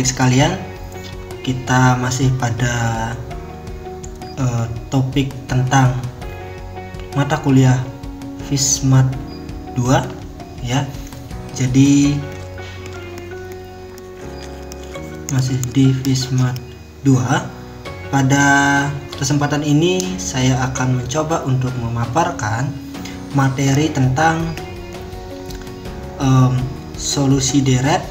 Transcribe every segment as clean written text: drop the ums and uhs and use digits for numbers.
adik-adik sekalian, kita masih pada topik tentang mata kuliah Fismat 2 ya. Jadi masih di Fismat 2. Pada kesempatan ini saya akan mencoba untuk memaparkan materi tentang solusi deret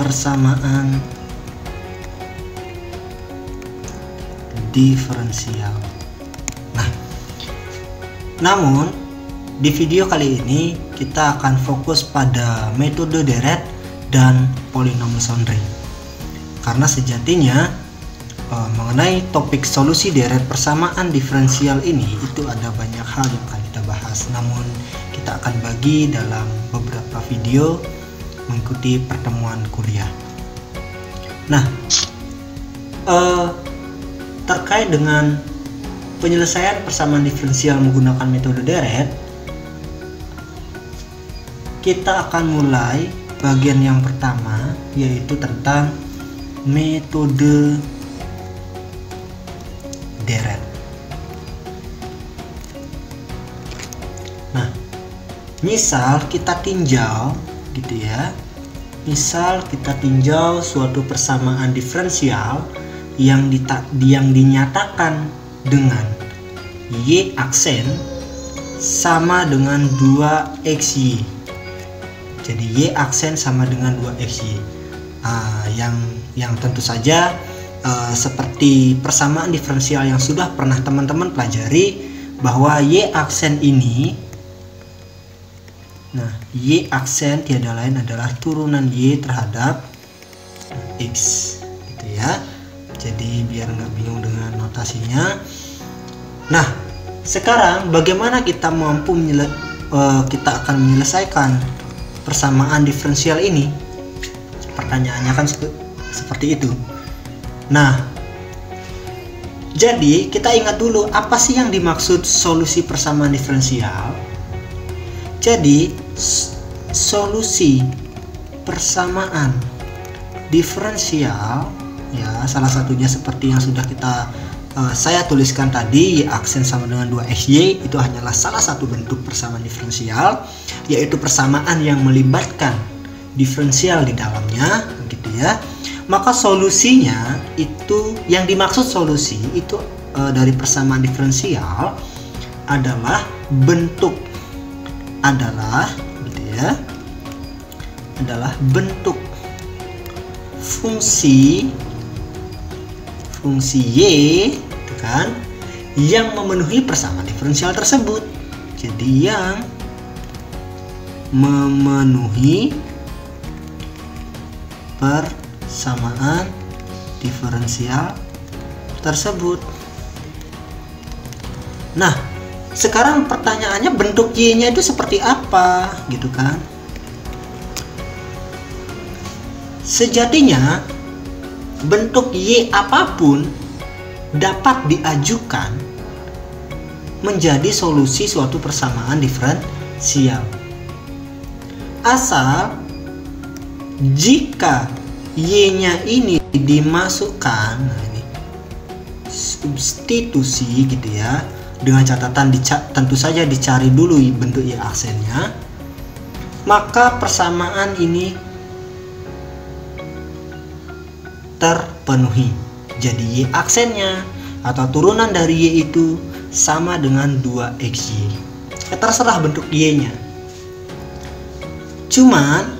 persamaan diferensial. Namun di video kali ini kita akan fokus pada metode deret dan polinom Legendre. Karena sejatinya mengenai topik solusi deret persamaan diferensial ini itu ada banyak hal yang akan kita bahas. Namun kita akan bagi dalam beberapa video mengikuti pertemuan kuliah. Nah, terkait dengan penyelesaian persamaan diferensial menggunakan metode deret, kita akan mulai bagian yang pertama, yaitu tentang metode deret. Nah, misal kita tinjau gitu ya. Misal kita tinjau suatu persamaan diferensial yang dinyatakan dengan y aksen sama dengan 2xy. Jadi y aksen sama dengan 2xy. Yang tentu saja seperti persamaan diferensial yang sudah pernah teman-teman pelajari, bahwa y aksen ini, nah y aksen tiada lain adalah turunan y terhadap x gitu ya. Jadi biar nggak bingung dengan notasinya. Nah, sekarang bagaimana kita kita akan menyelesaikan persamaan diferensial ini? Pertanyaannya kan seperti itu. Nah, jadi kita ingat dulu apa sih yang dimaksud solusi persamaan diferensial. Jadi solusi persamaan diferensial ya, salah satunya seperti yang sudah saya tuliskan tadi, y aksen sama dengan 2xy, itu hanyalah salah satu bentuk persamaan diferensial, yaitu persamaan yang melibatkan diferensial di dalamnya gitu ya. Maka solusinya itu, yang dimaksud solusi itu dari persamaan diferensial adalah bentuk, gitu ya, adalah bentuk fungsi y gitu kan, yang memenuhi persamaan diferensial tersebut. Jadi yang memenuhi persamaan diferensial tersebut. Nah, sekarang pertanyaannya, bentuk y-nya itu seperti apa gitu kan? Sejatinya bentuk y apapun dapat diajukan menjadi solusi suatu persamaan diferensial, asal jika y-nya ini dimasukkan, nah ini substitusi gitu ya, dengan catatan tentu saja dicari dulu bentuk y aksennya, maka persamaan ini terpenuhi. Jadi y aksennya atau turunan dari y itu sama dengan 2xy. Terserah bentuk y-nya. Cuman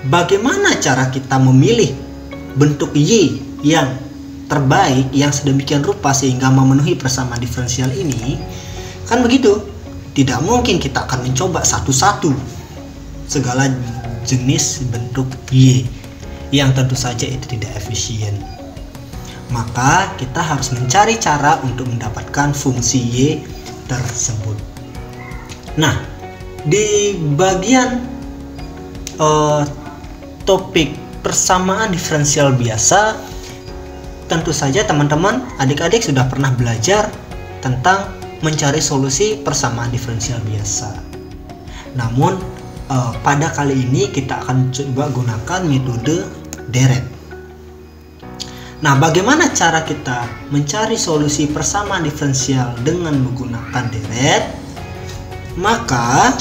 bagaimana cara kita memilih bentuk y yang terbaik, yang sedemikian rupa sehingga memenuhi persamaan diferensial ini? Kan begitu. Tidak mungkin kita akan mencoba satu-satu segala jenis bentuk y, yang tentu saja itu tidak efisien. Maka kita harus mencari cara untuk mendapatkan fungsi y tersebut. Nah, di bagian topik persamaan diferensial biasa, tentu saja teman-teman adik-adik sudah pernah belajar tentang mencari solusi persamaan diferensial biasa. Namun pada kali ini kita akan coba gunakan metode deret. Nah, bagaimana cara kita mencari solusi persamaan diferensial dengan menggunakan deret? Maka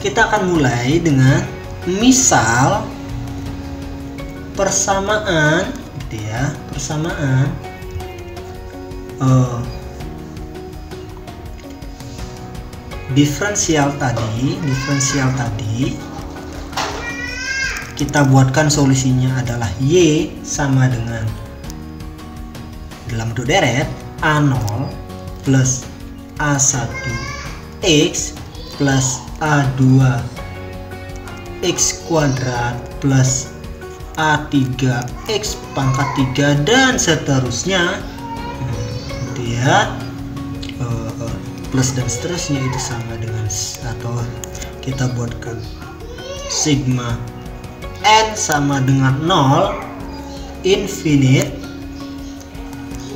kita akan mulai dengan misal persamaan, gitu ya, persamaan diferensial tadi kita buatkan solusinya adalah Y sama dengan dalam bentuk deret A0 plus A1X plus A2X kuadrat plus A3X pangkat 3 dan seterusnya, gitu ya, plus dan seterusnya itu sama dengan, atau kita buatkan sigma N sama dengan 0 infinite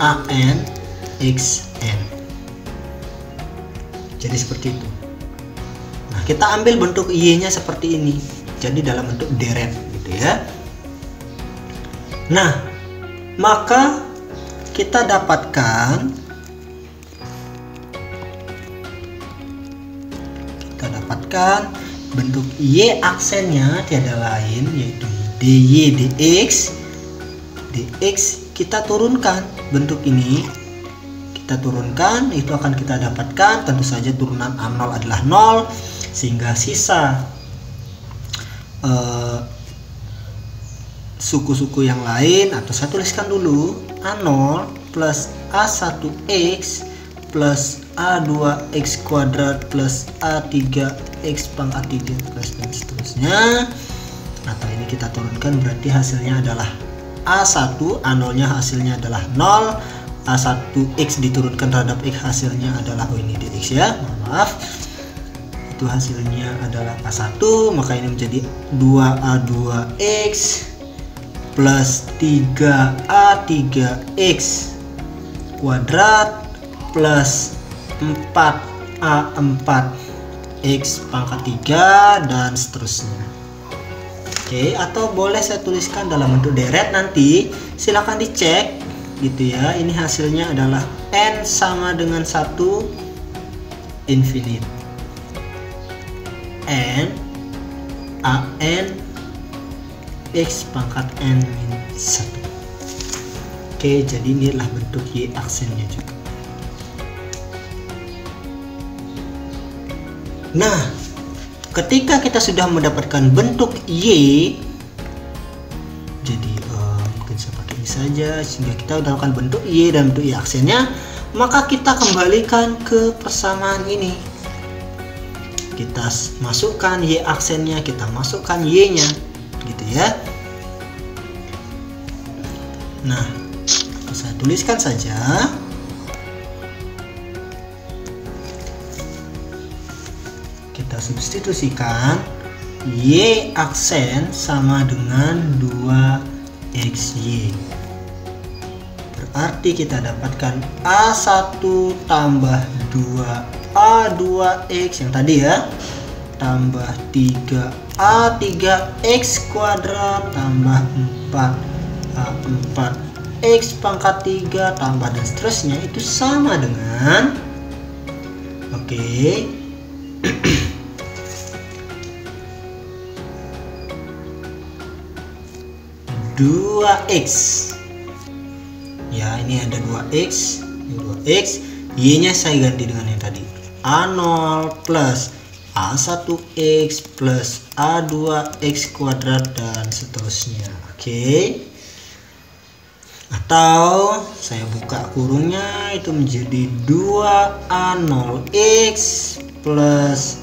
AN XN. Jadi seperti itu. Nah, kita ambil bentuk Y-nya seperti ini. Jadi dalam bentuk deret, gitu ya. Nah, maka kita dapatkan bentuk Y aksennya tiada lain yaitu dy dx. Dx kita turunkan, bentuk ini kita turunkan, itu akan kita dapatkan tentu saja turunan A0 adalah 0, sehingga sisa suku-suku yang lain, atau saya tuliskan dulu A0 plus A1X plus A2X kuadrat plus A3X pangkat 3 plus dan seterusnya, atau ini kita turunkan berarti hasilnya adalah A1, A0 nya hasilnya adalah 0, A1X diturunkan terhadap X hasilnya adalah, ini dx ya, maaf, itu hasilnya adalah A1, maka ini menjadi 2A2X plus 3A3X kuadrat plus 4A4X pangkat 3 dan seterusnya. Oke, atau boleh saya tuliskan dalam bentuk deret, nanti silahkan dicek, gitu ya. Ini hasilnya adalah N sama dengan 1 infinite N AN X pangkat N min 1. Oke, jadi inilah bentuk Y aksennya juga. Nah, ketika kita sudah mendapatkan bentuk Y, jadi mungkin saya pakai ini saja, sehingga kita mendapatkan bentuk Y dan bentuk Y aksennya, maka kita kembalikan ke persamaan ini. Kita masukkan Y aksennya, kita masukkan Y nya, gitu ya. Nah, saya tuliskan saja. Kita substitusikan Y aksen sama dengan 2XY. Berarti kita dapatkan A1 tambah 2A2X yang tadi ya, tambah 3A3X kuadrat tambah 4A4X pangkat 3 tambah dan seterusnya, itu sama dengan, oke, 2x ya, ini ada 2x, ini 2x, y nya saya ganti dengan yang tadi, A0 plus A1x plus A2x kuadrat dan seterusnya. Oke, atau saya buka kurungnya, itu menjadi 2A0x plus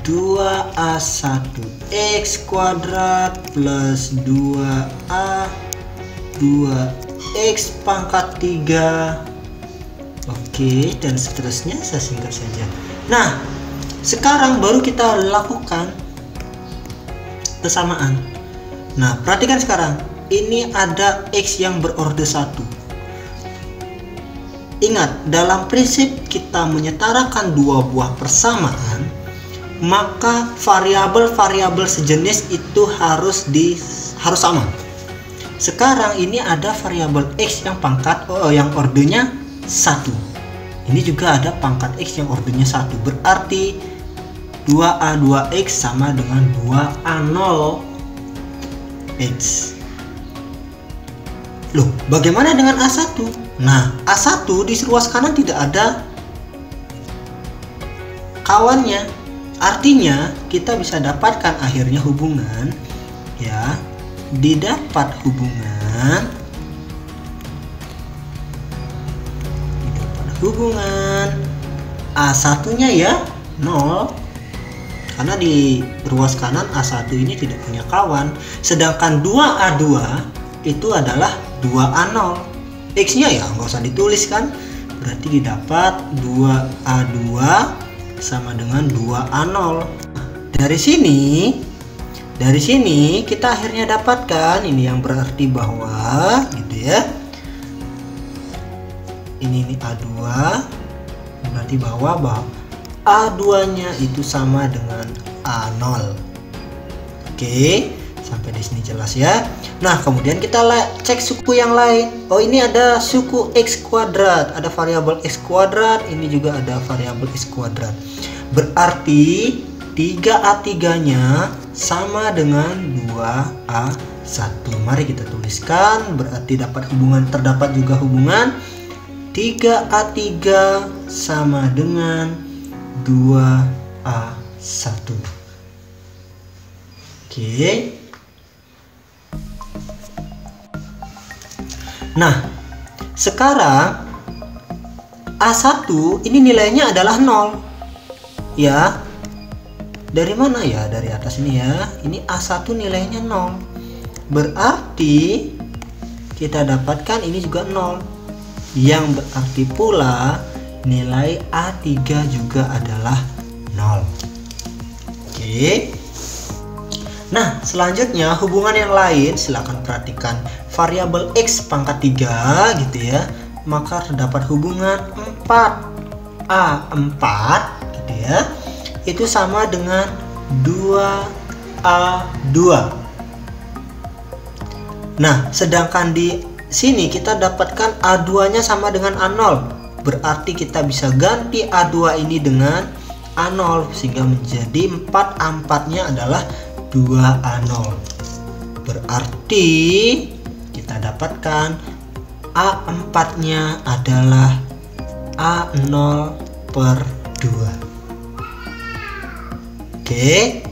2A1x kuadrat plus 2A2x pangkat 3. Oke, dan seterusnya, saya singkat saja. Nah, sekarang baru kita lakukan kesamaan. Nah, perhatikan sekarang, ini ada X yang berorder 1. Ingat, dalam prinsip kita menyetarakan dua buah persamaan, maka variabel-variabel sejenis itu harus sama. Sekarang ini ada variabel x yang yang ordernya 1. Ini juga ada pangkat x yang ordernya 1. Berarti 2a2x sama dengan 2a0x. Loh, bagaimana dengan A1? Nah, A1 di ruas kanan tidak ada kawannya. Artinya, kita bisa dapatkan akhirnya hubungan, ya, didapat hubungan A1-nya ya 0. Karena di ruas kanan A1 ini tidak punya kawan. Sedangkan 2A2 itu adalah 2A0. X nya ya nggak usah ditulis kan. Berarti didapat 2A2 sama dengan 2A0. Dari sini kita akhirnya dapatkan ini, yang berarti bahwa gitu ya. Ini A2 berarti bahwa A2 nya itu sama dengan A0. Oke. Sampai di sini jelas ya. Nah, kemudian kita cek suku yang lain. Oh, ini ada suku x kuadrat, ada variabel x kuadrat, ini juga ada variabel x kuadrat. Berarti 3A3-nya sama dengan 2A1. Mari kita tuliskan, berarti terdapat juga hubungan 3A3 sama dengan 2A1. Oke. Nah, sekarang A1 ini nilainya adalah 0. Ya. Dari mana ya? Dari atas ini ya. Ini A1 nilainya 0. Berarti kita dapatkan ini juga 0. Yang berarti pula nilai A3 juga adalah 0. Oke. Nah, selanjutnya hubungan yang lain, silakan perhatikan variabel x pangkat 3 gitu ya. Maka terdapat hubungan 4A4 gitu ya. Itu sama dengan 2A2. Nah, sedangkan di sini kita dapatkan A2-nya sama dengan A0. Berarti kita bisa ganti A2 ini dengan A0 sehingga menjadi 4A4-nya adalah 2A0. Berarti kita dapatkan A4-nya adalah A0/2. Oke.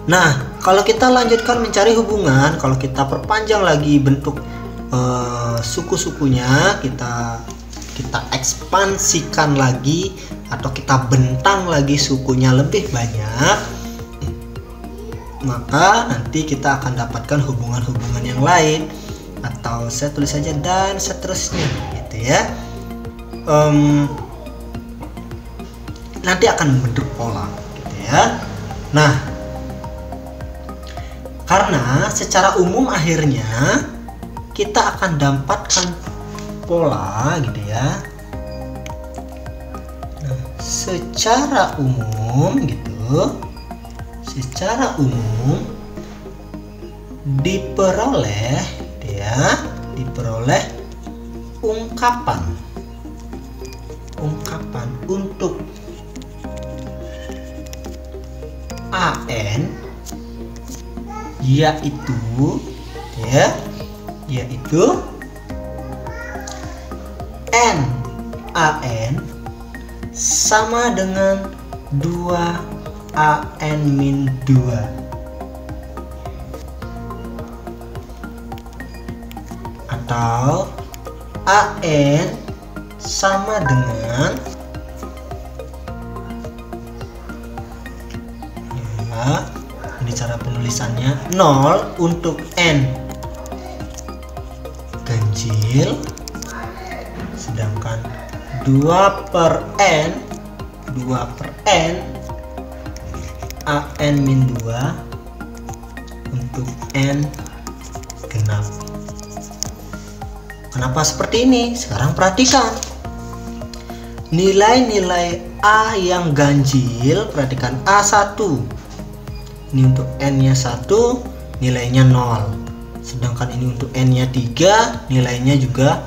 Nah, kalau kita lanjutkan mencari hubungan, kalau kita perpanjang lagi bentuk suku-sukunya, kita ekspansikan lagi atau kita bentang lagi sukunya lebih banyak, maka nanti kita akan dapatkan hubungan-hubungan yang lain, atau saya tulis saja dan seterusnya gitu ya. Nanti akan membentuk pola gitu ya. Nah, karena secara umum akhirnya kita akan dapatkan pola gitu ya. Nah, secara umum diperoleh ungkapan untuk AN yaitu NaN sama dengan 2AN-2 atau AN sama dengan ini cara penulisannya 0 untuk N ganjil, sedangkan 2/N AN-2 untuk N genap. Kenapa seperti ini? Sekarang perhatikan. Nilai-nilai A yang ganjil, perhatikan A1. Ini untuk N-nya 1, nilainya 0. Sedangkan ini untuk N-nya 3, nilainya juga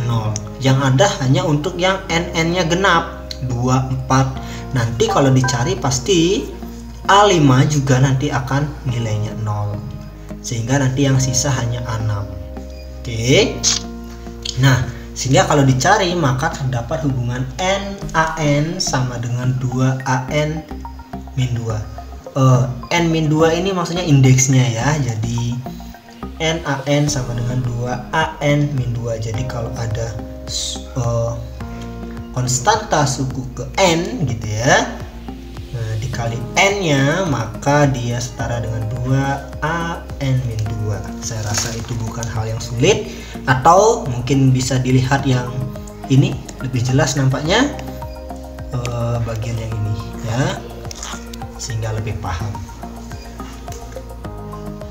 0. Yang ada hanya untuk yang N-nya genap, 2, 4. Nanti kalau dicari pasti A5 juga nanti akan nilainya 0. Sehingga nanti yang sisa hanya A6. Oke. Nah, sehingga kalau dicari maka terdapat hubungan NaN sama dengan 2An min 2. N min 2 ini maksudnya indeksnya ya. Jadi NaN sama dengan 2An min 2. Jadi kalau ada konstanta suku ke N gitu ya, nah, dikali N-nya maka dia setara dengan 2An min 2. Saya rasa itu bukan hal yang sulit, atau mungkin bisa dilihat yang ini lebih jelas nampaknya, bagian yang ini ya, sehingga lebih paham.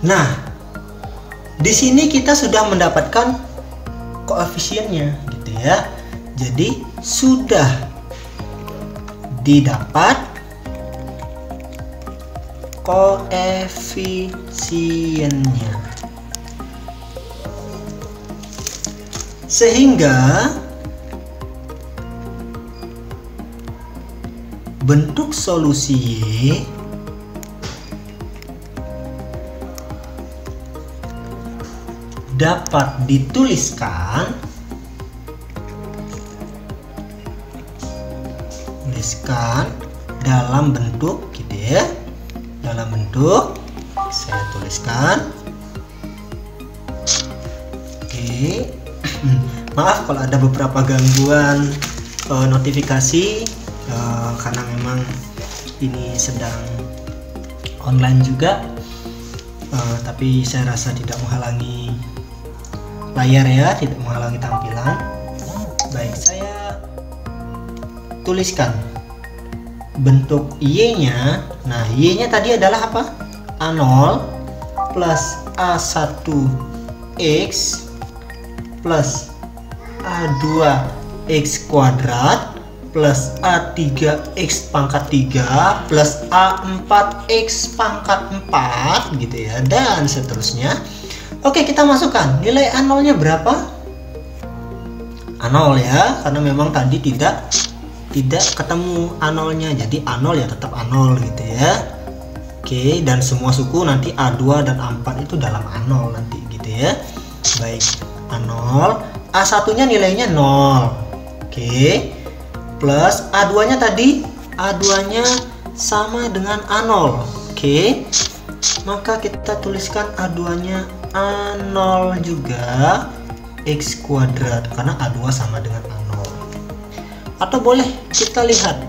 Nah, di sini kita sudah mendapatkan koefisiennya gitu ya. Jadi sudah didapat koefisiennya, sehingga bentuk solusi Y dapat dituliskan dalam bentuk gitu ya. Dalam bentuk, saya tuliskan. Oke. Maaf kalau ada beberapa gangguan notifikasi, karena memang ini sedang online juga, tapi saya rasa tidak menghalangi layar ya, tidak menghalangi tampilan. Baik, saya tuliskan bentuk Y-nya. Nah, Y-nya tadi adalah apa? A0 plus A1X plus A2X kuadrat plus A3X pangkat 3 plus A4X pangkat 4 gitu ya, dan seterusnya. Oke, kita masukkan nilai A0 nya berapa? A0 ya, karena memang tadi tidak ketemu A0 nya, jadi A0 ya tetap A0 gitu ya. Oke, dan semua suku nanti A2 dan A4 itu dalam A0 nanti gitu ya. Baik, A0, A1 nya nilainya 0. Oke, plus A2 nya tadi, A2 nya sama dengan A0. Oke, maka kita tuliskan A2 nya A0 juga X kuadrat, karena A2 sama dengan A0. Atau boleh kita lihat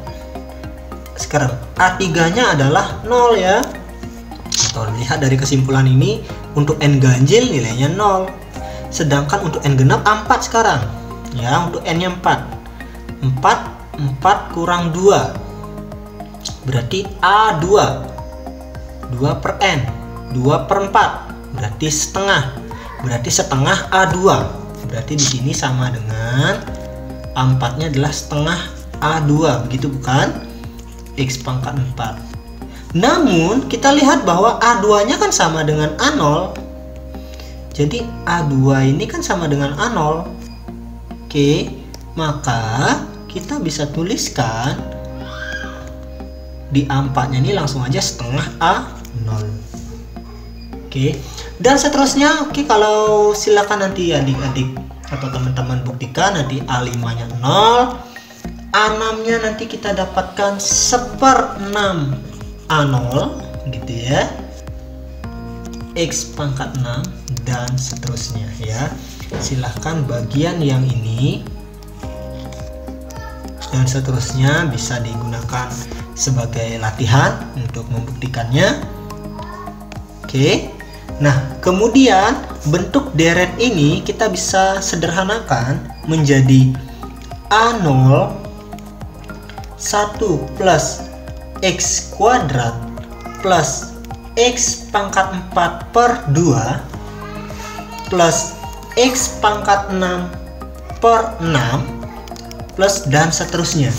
sekarang A3 nya adalah 0 ya. Atau lihat dari kesimpulan ini, untuk N ganjil nilainya 0. Sedangkan untuk N genap A4 sekarang ya, untuk N nya 4 kurang 2 berarti A2, 2 per N, 2 per 4 berarti setengah, berarti setengah A2. Berarti di sini sama dengan A4 nya adalah setengah A2, begitu bukan? X pangkat 4. Namun kita lihat bahwa A2 nya kan sama dengan A0. Jadi A2 ini kan sama dengan A0. Oke, maka kita bisa tuliskan di A4 nya ini langsung aja setengah A0. Oke, dan seterusnya. Oke, kalau silakan nanti adik-adik atau teman-teman buktikan. Nanti A5 nya 0, A6 nya nanti kita dapatkan 1/6 A0 gitu ya, X pangkat 6 dan seterusnya ya. Silahkan bagian yang ini dan seterusnya bisa digunakan sebagai latihan untuk membuktikannya. Oke, nah kemudian bentuk deret ini kita bisa sederhanakan menjadi A0 1 plus X kuadrat plus X pangkat 4 per 2 plus X pangkat 6 per 6 plus dan seterusnya.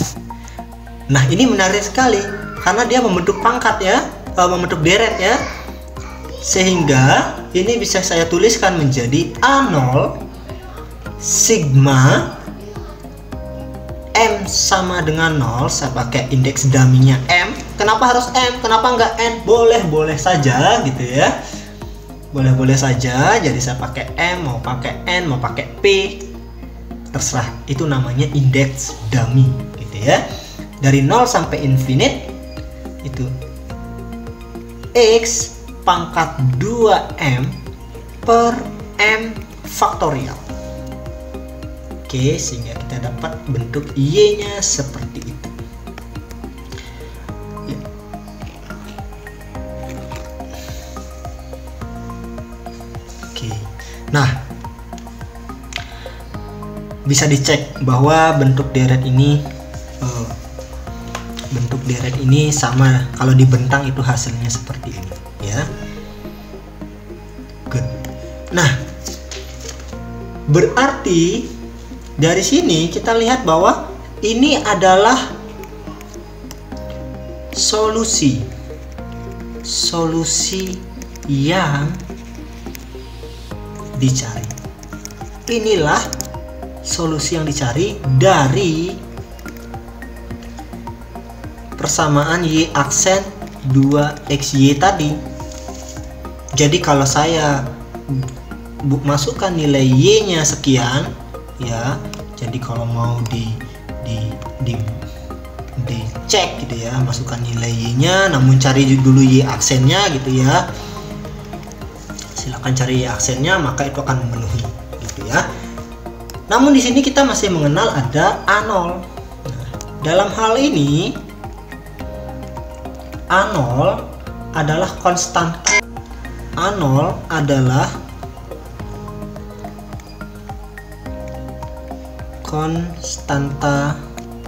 Nah, ini menarik sekali karena dia membentuk pangkat ya, membentuk deret ya. Sehingga ini bisa saya tuliskan menjadi A0 sigma M sama dengan 0. Saya pakai indeks daminya M. Kenapa harus M? Kenapa enggak N? Boleh-boleh saja gitu ya. Boleh-boleh saja. Jadi saya pakai M, mau pakai N, mau pakai P. Terserah. Itu namanya indeks dummy gitu ya. Dari 0 sampai infinite itu X pangkat 2M per M faktorial. Oke, sehingga kita dapat bentuk Y-nya seperti itu. Ya. Oke. Nah, bisa dicek bahwa bentuk deret ini sama, kalau dibentang itu hasilnya seperti ini ya. Good. Nah, berarti dari sini kita lihat bahwa ini adalah solusi yang dicari. Inilah solusi yang dicari dari persamaan Y aksen 2XY tadi. Jadi kalau saya masukkan nilai Y-nya sekian ya, jadi kalau mau dicek gitu ya, masukkan nilai Y-nya, namun cari dulu Y aksennya gitu ya. Silakan cari Y aksennya, maka itu akan memenuhi gitu ya. Namun di sini kita masih mengenal ada A0. Nah, dalam hal ini A0 adalah konstanta. A0 adalah konstanta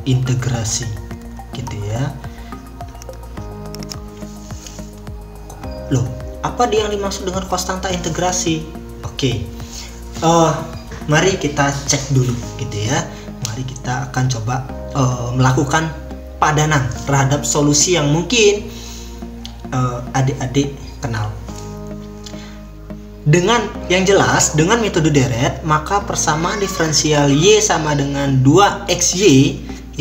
integrasi gitu ya. Loh, apa dia yang dimaksud dengan konstanta integrasi? Oke. Mari kita cek dulu gitu ya. Mari kita akan coba melakukan padanan terhadap solusi yang mungkin adik-adik kenal. Dengan yang jelas, dengan metode deret, maka persamaan diferensial Y sama dengan 2XY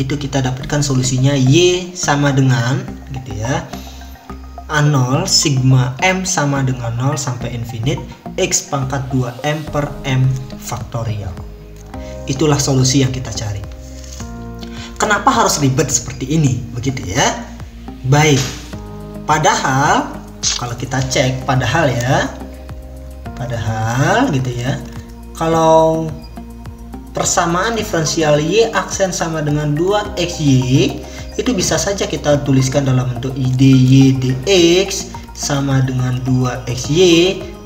itu kita dapatkan solusinya Y sama dengan gitu ya, A0 sigma M sama dengan 0 sampai infinite X pangkat 2M per M faktorial. Itulah solusi yang kita cari. Kenapa harus ribet seperti ini? Begitu ya. Baik. Padahal kalau kita cek, padahal gitu ya, kalau persamaan diferensial Y aksen sama dengan 2XY itu bisa saja kita tuliskan dalam bentuk dy dx sama dengan 2XY,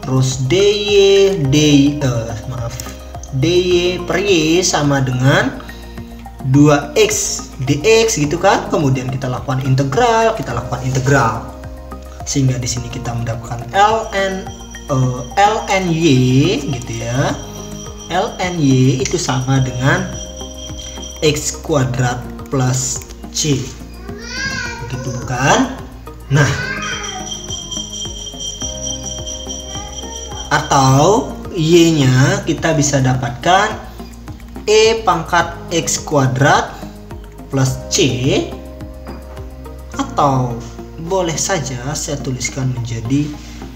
terus dy per Y sama dengan 2x dx gitu kan. Kemudian kita lakukan integral, sehingga di sini kita mendapatkan ln y gitu ya. Ln y itu sama dengan x kuadrat plus c, begitu bukan? Nah, atau y-nya kita bisa dapatkan E pangkat X kuadrat plus C, atau boleh saja saya tuliskan menjadi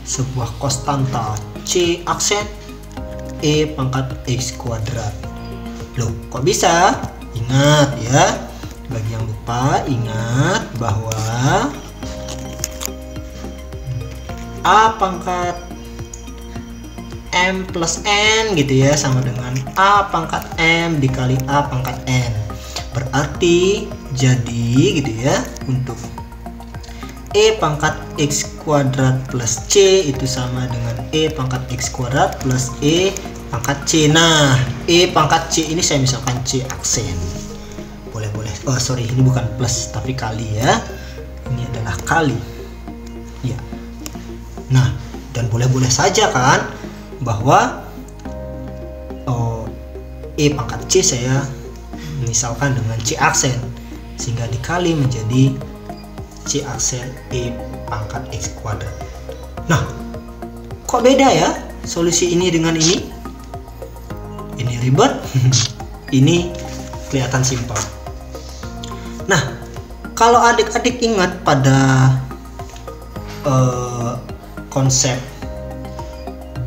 sebuah konstanta C aksen E pangkat X kuadrat. Loh, kok bisa? Ingat ya, bagi yang lupa, ingat bahwa A pangkat M plus N gitu ya sama dengan A pangkat M dikali A pangkat N. Berarti jadi gitu ya, untuk E pangkat X kuadrat plus C itu sama dengan E pangkat X kuadrat plus E pangkat C. Nah, E pangkat C ini saya misalkan C aksen. Boleh-boleh. Oh sorry, ini bukan plus tapi kali ya. Ini adalah kali. Ya. Nah, dan boleh-boleh saja kan bahwa E pangkat C saya misalkan dengan C aksen, sehingga dikali menjadi C aksen E pangkat X kuadrat. Nah, kok beda ya solusi ini dengan ini? Ini ribet, ini kelihatan simpel. Nah, kalau adik-adik ingat pada konsep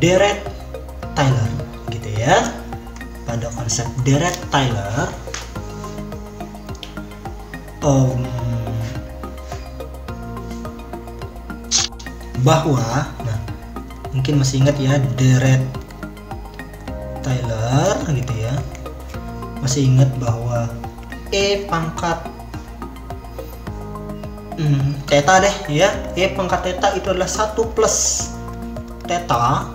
Dirac-Tyler gitu ya, pada konsep Dirac-Tyler bahwa, nah mungkin masih ingat ya Dirac-Tyler gitu ya, masih ingat bahwa E pangkat theta deh ya, E pangkat theta itu adalah 1 plus theta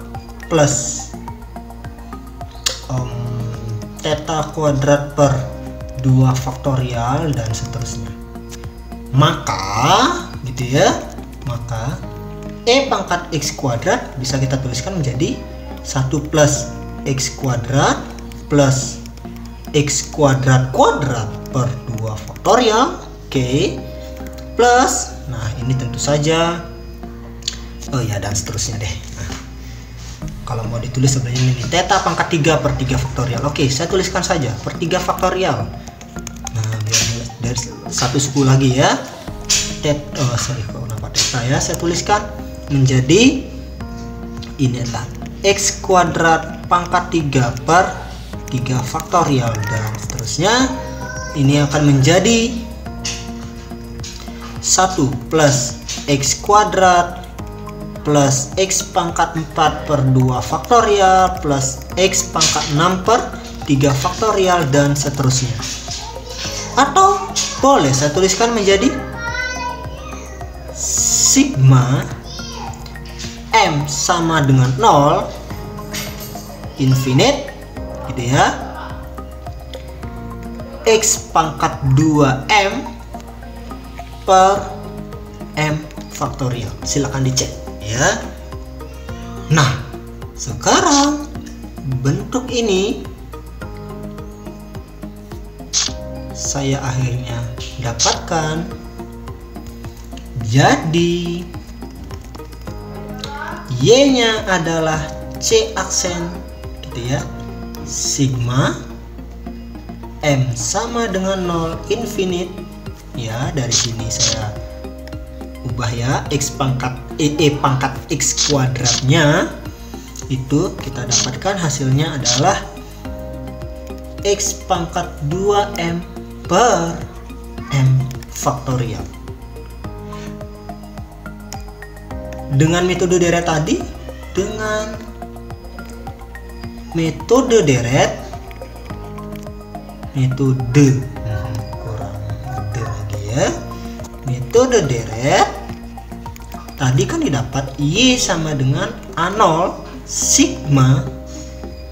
plus theta kuadrat per 2 faktorial dan seterusnya. Maka gitu ya, maka E pangkat X kuadrat bisa kita tuliskan menjadi 1 plus X kuadrat plus X kuadrat kuadrat per 2 faktorial, oke, plus, nah ini tentu saja, oh ya, dan seterusnya deh. Nah, kalau mau ditulis sebenarnya ini theta pangkat 3 per 3 faktorial. Oke, saya tuliskan saja per 3 faktorial. Nah, biar dari satu suku lagi ya. Kenapa theta ya? Saya tuliskan menjadi ini adalah X kuadrat pangkat 3 per 3 faktorial dan seterusnya. Ini akan menjadi 1 plus X kuadrat plus X pangkat 4 per 2 faktorial plus X pangkat 6 per 3 faktorial dan seterusnya. Atau boleh saya tuliskan menjadi sigma M sama dengan 0 infinite gitu ya, X pangkat 2M per M faktorial. Silakan dicek ya. Nah, sekarang bentuk ini saya akhirnya dapatkan. Jadi Y-nya adalah C aksen gitu ya, sigma M sama dengan 0 infinite ya. Dari sini saya ubah ya, X pangkat E pangkat X kuadratnya itu kita dapatkan hasilnya adalah X pangkat 2M per M faktorial. Dengan metode Dirac tadi, dengan metode Dirac, metode kurang D lagi ya, metode Dirac tadi kan didapat Y sama dengan A0 sigma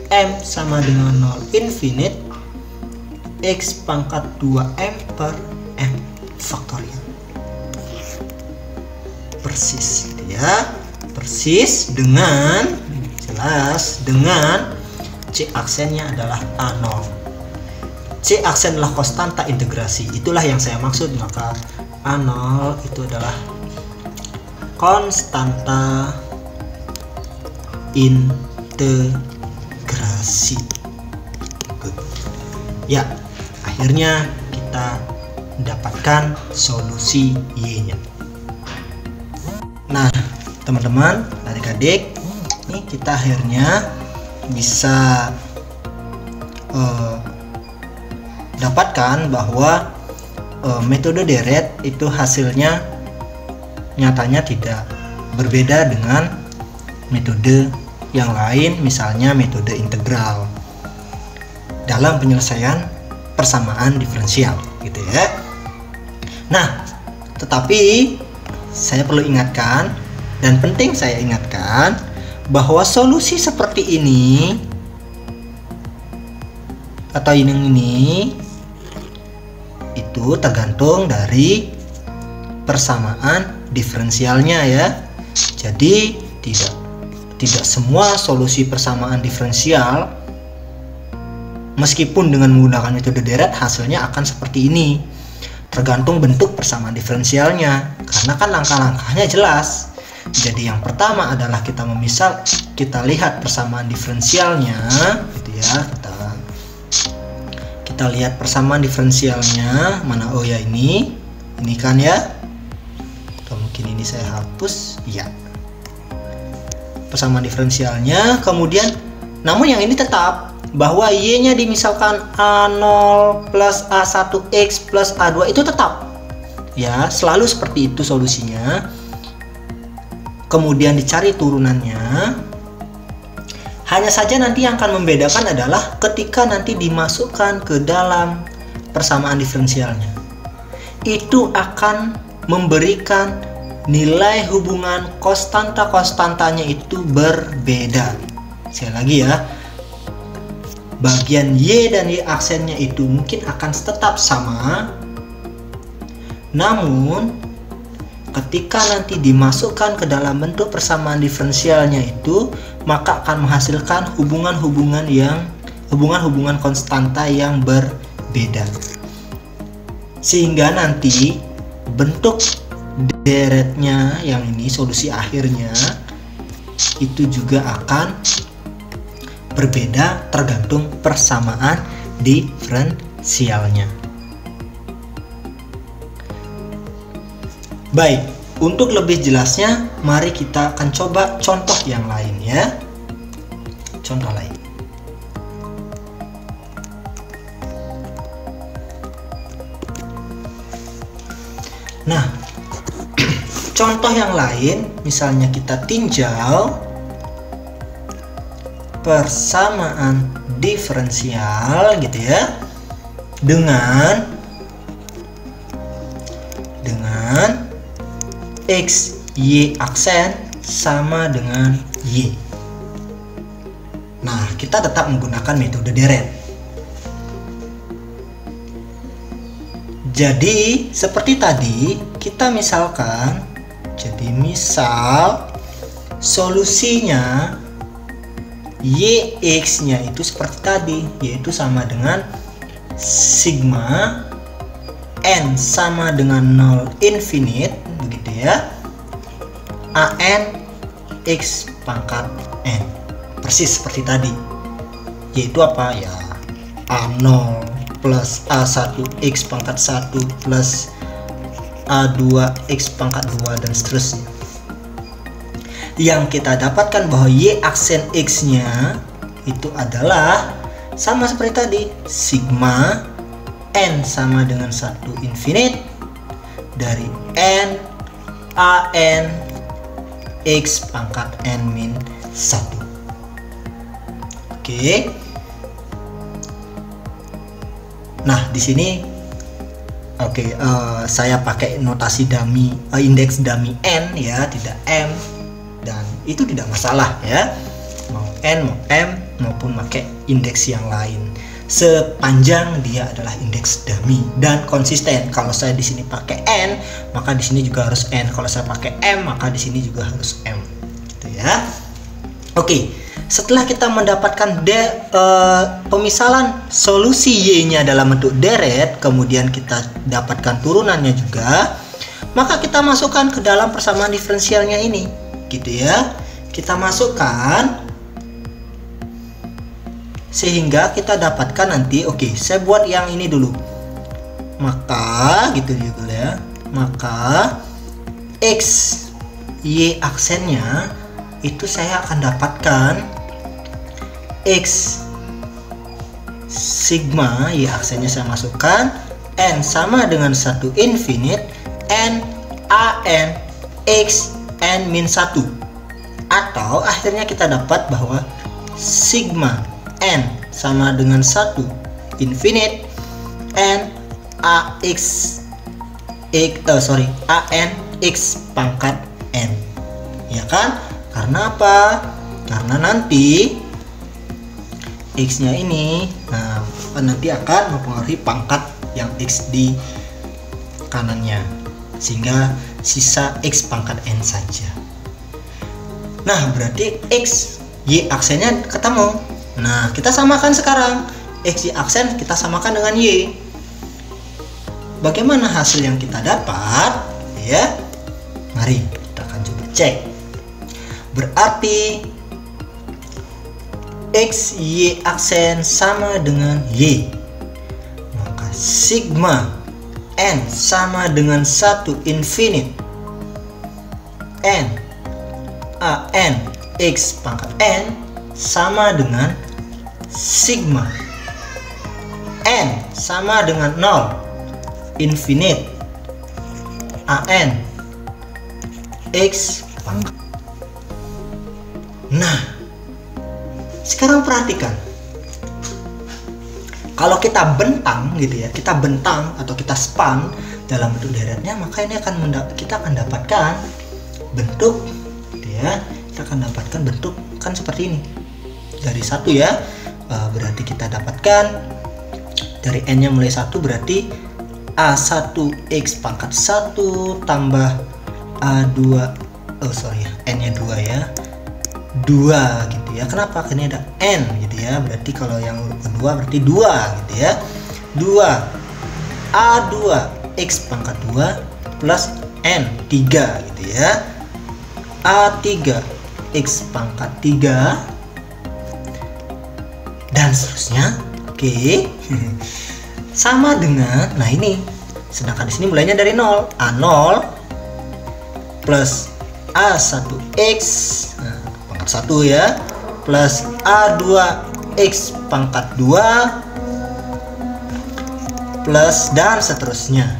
M sama dengan 0 infinite X pangkat 2M per M faktorial. Persis gitu ya, persis dengan jelas dengan C aksennya adalah A0. C aksen adalah konstanta integrasi, itulah yang saya maksud. Maka A0 itu adalah konstanta integrasi. Good. Ya, akhirnya kita mendapatkan solusi Y-nya. Nah, teman-teman, adik-adik, ini kita akhirnya bisa dapatkan bahwa metode Dirac itu hasilnya nyatanya tidak berbeda dengan metode yang lain, misalnya metode integral dalam penyelesaian persamaan diferensial gitu ya. Nah, tetapi saya perlu ingatkan dan penting saya ingatkan bahwa solusi seperti ini atau ini itu tergantung dari persamaan diferensialnya ya. Jadi tidak semua solusi persamaan diferensial Meskipun dengan menggunakan metode deret hasilnya akan seperti ini. Tergantung bentuk persamaan diferensialnya. Karena kan langkah-langkahnya jelas. Jadi yang pertama adalah kita lihat persamaan diferensialnya, gitu ya. Kita lihat persamaan diferensialnya mana? Oh ya, ini kan ya. Atau mungkin ini saya hapus. Ya. Persamaan diferensialnya, kemudian namun yang ini tetap bahwa y-nya dimisalkan A0 plus A1x plus A2 itu tetap. Ya, selalu seperti itu solusinya. Kemudian dicari turunannya. Hanya saja nanti yang akan membedakan adalah ketika nanti dimasukkan ke dalam persamaan diferensialnya. Itu akan memberikan nilai hubungan konstanta-konstantanya itu berbeda. Sekali lagi ya. Bagian Y dan Y aksennya itu mungkin akan tetap sama. Namun ketika nanti dimasukkan ke dalam bentuk persamaan diferensialnya itu, maka akan menghasilkan hubungan-hubungan konstanta yang berbeda. Sehingga nanti bentuk deretnya yang ini, solusi akhirnya itu juga akan berbeda tergantung persamaan diferensialnya. Baik, untuk lebih jelasnya mari kita akan coba contoh yang lain ya. Contoh lain. Nah, contoh yang lain misalnya kita tinjau persamaan diferensial gitu ya dengan X, Y aksen sama dengan Y. Nah, kita tetap menggunakan metode deret. Jadi, seperti tadi, kita misalkan, jadi misal solusinya YX-nya itu seperti tadi, yaitu sama dengan sigma N sama dengan 0 infinite, begitu ya, AN X pangkat N, persis seperti tadi, yaitu apa ya, A0 plus A1 X pangkat 1 plus A2 X pangkat 2 dan seterusnya. Yang kita dapatkan bahwa Y aksen X-nya itu adalah sama seperti tadi, sigma N sama dengan 1 infinite dari N AN X pangkat N min 1. Oke. Nah, di sini saya pakai notasi dummy, indeks dummy N ya, tidak M, dan itu tidak masalah ya. Mau N, mau M, maupun pakai indeks yang lain. Sepanjang dia adalah indeks dummy dan konsisten. Kalau saya di sini pakai N, maka di sini juga harus N. Kalau saya pakai M, maka di sini juga harus M. Gitu ya. Oke, setelah kita mendapatkan pemisalan solusi Y-nya dalam bentuk deret, kemudian kita dapatkan turunannya juga, maka kita masukkan ke dalam persamaan diferensialnya ini. Gitu ya. Kita masukkan sehingga kita dapatkan nanti, saya buat yang ini dulu. Maka gitu juga ya. Maka X Y aksennya itu saya akan dapatkan X sigma Y aksennya saya masukkan N sama dengan 1 infinite N AN X N min 1, atau akhirnya kita dapat bahwa sigma N sama dengan 1 infinite N AN X pangkat N, ya kan? Karena apa? Karena nanti X nya ini nanti akan mempengaruhi pangkat yang X di kanannya, sehingga sisa X pangkat N saja. Nah, berarti X Y aksennya ketemu. Nah, kita samakan sekarang X, Y aksen kita samakan dengan Y. Bagaimana hasil yang kita dapat? Ya, mari kita akan coba cek. Berarti X, Y aksen sama dengan Y. Maka sigma N sama dengan 1 infinite N A N X pangkat N sama dengan sigma N sama dengan 0 infinite A N X pangkat. Nah, sekarang perhatikan. Kalau kita bentang gitu ya, kita bentang atau kita span dalam bentuk deretnya, maka ini kita akan dapatkan bentuk gitu ya. Kita akan dapatkan bentuk kan seperti ini. Dari 1 ya. Berarti kita dapatkan dari n-nya mulai 1 berarti A1X pangkat 1 tambah A2 n-nya 2 ya. 2 gitu ya. Kenapa? Karena ada n gitu ya. Berarti kalau yang huruf kedua berarti 2 gitu ya. 2 A2 X pangkat 2 plus n 3 gitu ya. A3 X pangkat 3 dan seterusnya. Oke. Sama dengan, nah ini, sedangkan di sini mulainya dari 0. A0 plus A1X pangkat 1 ya, plus A2X pangkat 2 plus dan seterusnya.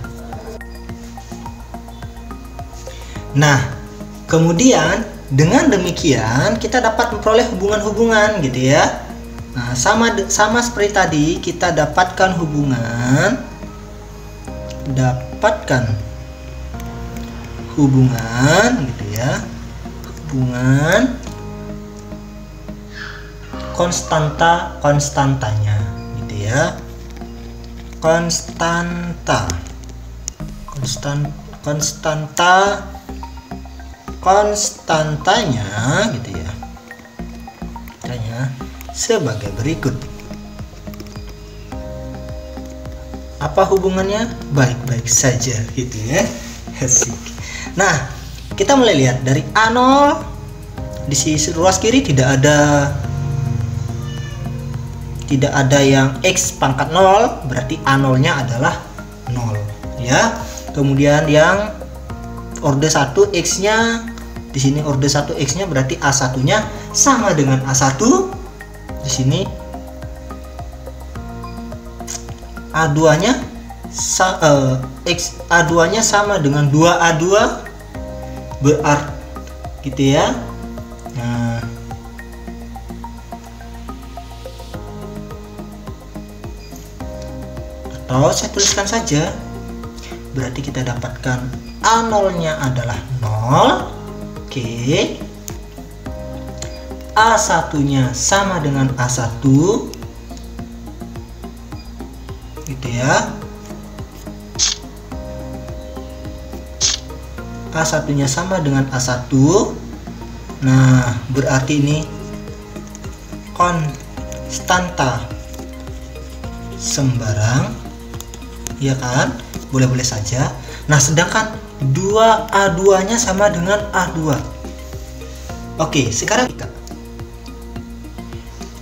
Nah, kemudian dengan demikian kita dapat memperoleh hubungan-hubungan gitu ya. Nah, sama seperti tadi kita dapatkan hubungan gitu ya. Hubungan konstantanya gitu ya. Konstantanya gitu ya. Contohnya sebagai berikut. Apa hubungannya? Baik-baik saja gitu ya. Asik. Nah, kita mulai lihat dari A0 di sisi ruas kiri tidak ada yang X pangkat 0, berarti A0-nya adalah 0 ya. Kemudian yang orde 1 X-nya di sini, orde 1 X-nya berarti A1-nya sama dengan A1. Di sini A2-nya A2-nya sama dengan 2A2 berarti gitu ya. Nah, atau saya tuliskan saja, berarti kita dapatkan A0-nya adalah 0. Oke. A1-nya sama dengan A1 gitu ya. A1-nya sama dengan A1. Nah, berarti ini konstanta sembarang ya kan, boleh-boleh saja. Nah, sedangkan 2A2-nya sama dengan A2. Oke, sekarang kita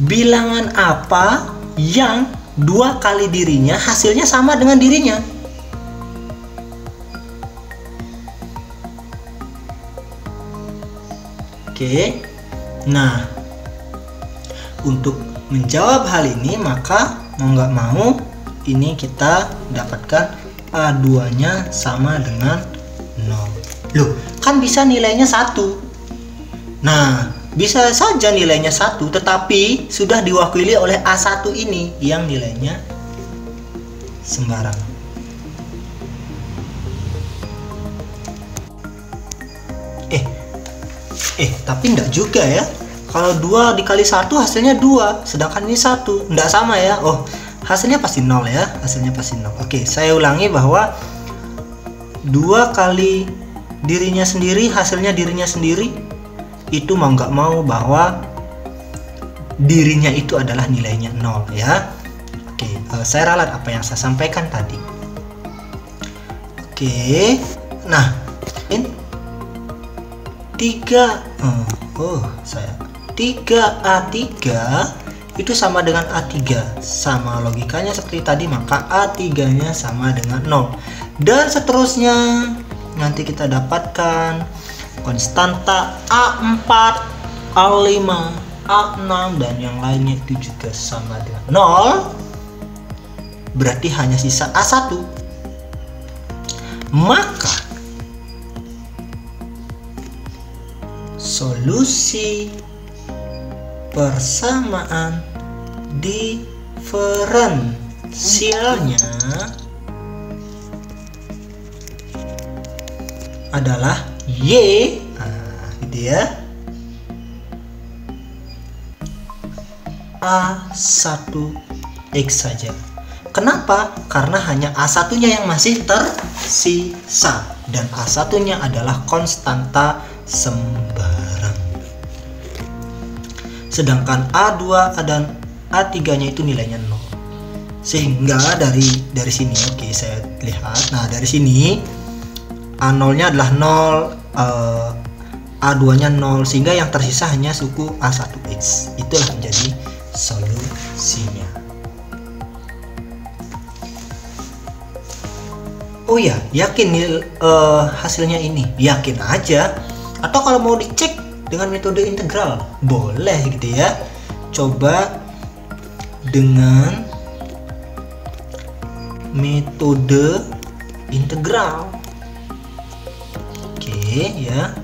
bilangan apa yang 2 kali dirinya hasilnya sama dengan dirinya? Oke. Nah, untuk menjawab hal ini maka mau nggak mau ini kita dapatkan A2-nya sama dengan 0. Loh, kan bisa nilainya 1. Nah, bisa saja nilainya 1, tetapi sudah diwakili oleh A1 ini yang nilainya sembarang. Tapi enggak juga ya. Kalau 2 dikali 1 hasilnya 2, sedangkan ini 1. Enggak sama ya. Oh, hasilnya pasti 0 ya. Hasilnya pasti 0. Oke, saya ulangi bahwa 2 kali dirinya sendiri, hasilnya dirinya sendiri, itu mau nggak mau bahwa dirinya itu adalah nilainya 0 ya. saya ralat apa yang saya sampaikan tadi. Oke, nah 3A3 itu sama dengan A3, sama logikanya seperti tadi, maka A3 nya sama dengan 0, dan seterusnya. Nanti kita dapatkan konstanta A4, A5, A6 dan yang lainnya itu juga sama dengan 0, berarti hanya sisa A1. Maka solusi persamaan diferensialnya adalah Y, gitu ya, A1X saja. Kenapa? Karena hanya A1-nya yang masih tersisa, dan A1-nya adalah konstanta sembarang. Sedangkan A2 dan A3-nya itu nilainya 0. Sehingga dari sini, oke, saya lihat. Nah, dari sini A0-nya adalah 0, A2-nya 0, sehingga yang tersisa hanya suku A1X. Itulah menjadi solusinya. Oh ya, yakin hasilnya ini? Yakin aja. Atau kalau mau dicek dengan metode integral, boleh gitu ya. Coba dengan metode integral. Oke ya.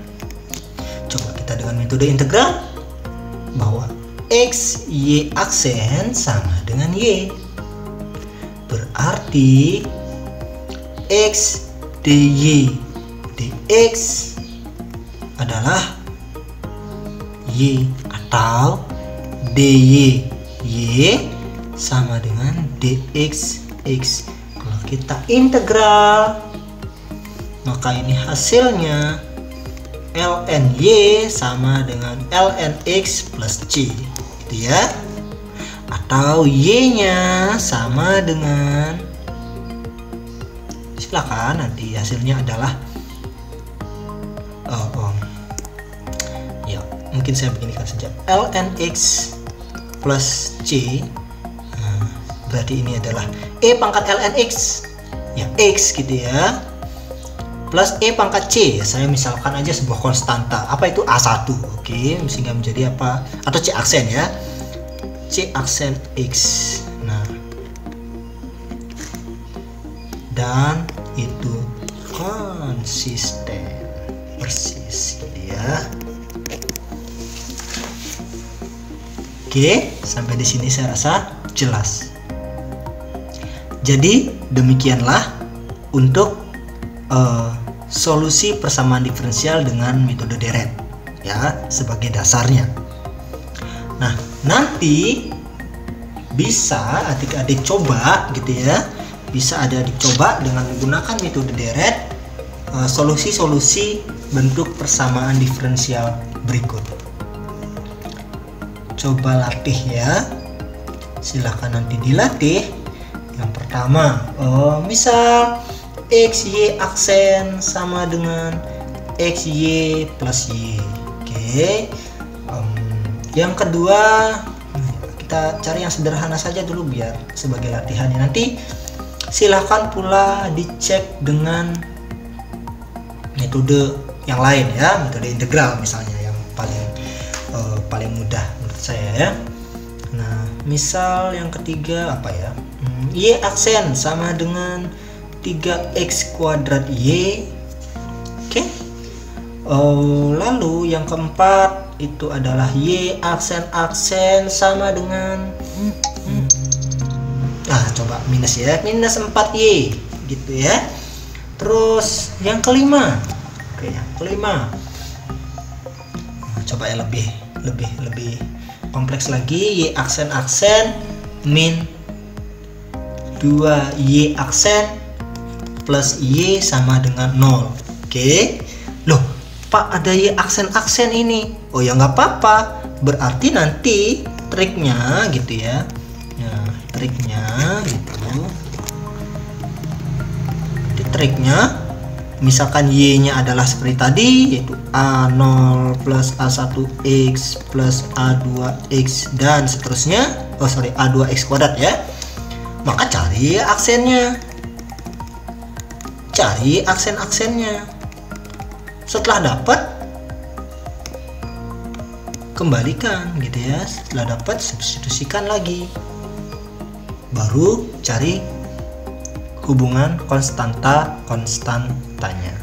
Coba kita dengan metode integral, bahwa X, Y aksen sama dengan Y. Berarti X dy dx adalah Y, atau dy y sama dengan dx x. Kalau kita integral, maka ini hasilnya ln y sama dengan ln x plus c, gitu ya. Atau y nya sama dengan, silakan, nanti hasilnya adalah ya mungkin saya beginikan saja, ln x plus c. Berarti ini adalah e pangkat ln x, ya x gitu ya, plus e pangkat c. Saya misalkan aja sebuah konstanta, apa itu A1, oke, sehingga menjadi apa, atau c aksen ya, c aksen x. Nah, dan itu konsisten, persis gitu ya. Oke, sampai di sini saya rasa jelas. Jadi demikianlah untuk solusi persamaan diferensial dengan metode deret ya, sebagai dasarnya. Nah, nanti bisa adik-adik coba gitu ya, bisa ada dicoba dengan menggunakan metode deret solusi-solusi bentuk persamaan diferensial berikut. Coba latih ya, silahkan nanti dilatih. Yang pertama, misal XY aksen sama dengan XY plus Y. Oke. Yang kedua, kita cari yang sederhana saja dulu biar sebagai latihannya. Nanti silahkan pula dicek dengan metode yang lain ya, metode integral misalnya, yang paling mudah menurut saya ya. Nah, misal yang ketiga apa ya, Y aksen sama dengan 3x kuadrat Y. Oke. Lalu yang keempat itu adalah Y aksen sama dengan coba minus ya, minus 4Y gitu ya. Terus yang kelima, oke, yang kelima, coba ya lebih kompleks lagi, Y aksen min 2Y aksen plus Y sama dengan 0. Oke. Loh, Pak, ada Y aksen ini. Oh ya, nggak apa-apa. Berarti nanti triknya gitu ya, Nah, triknya gitu. Di triknya misalkan y-nya adalah seperti tadi, yaitu a0 plus a1x plus a2x dan seterusnya. a2x kuadrat ya. Maka cari aksennya. Cari aksen-aksennya. Setelah dapat, kembalikan gitu ya. Setelah dapat, substitusikan lagi. Baru cari hubungan konstanta-konstantanya.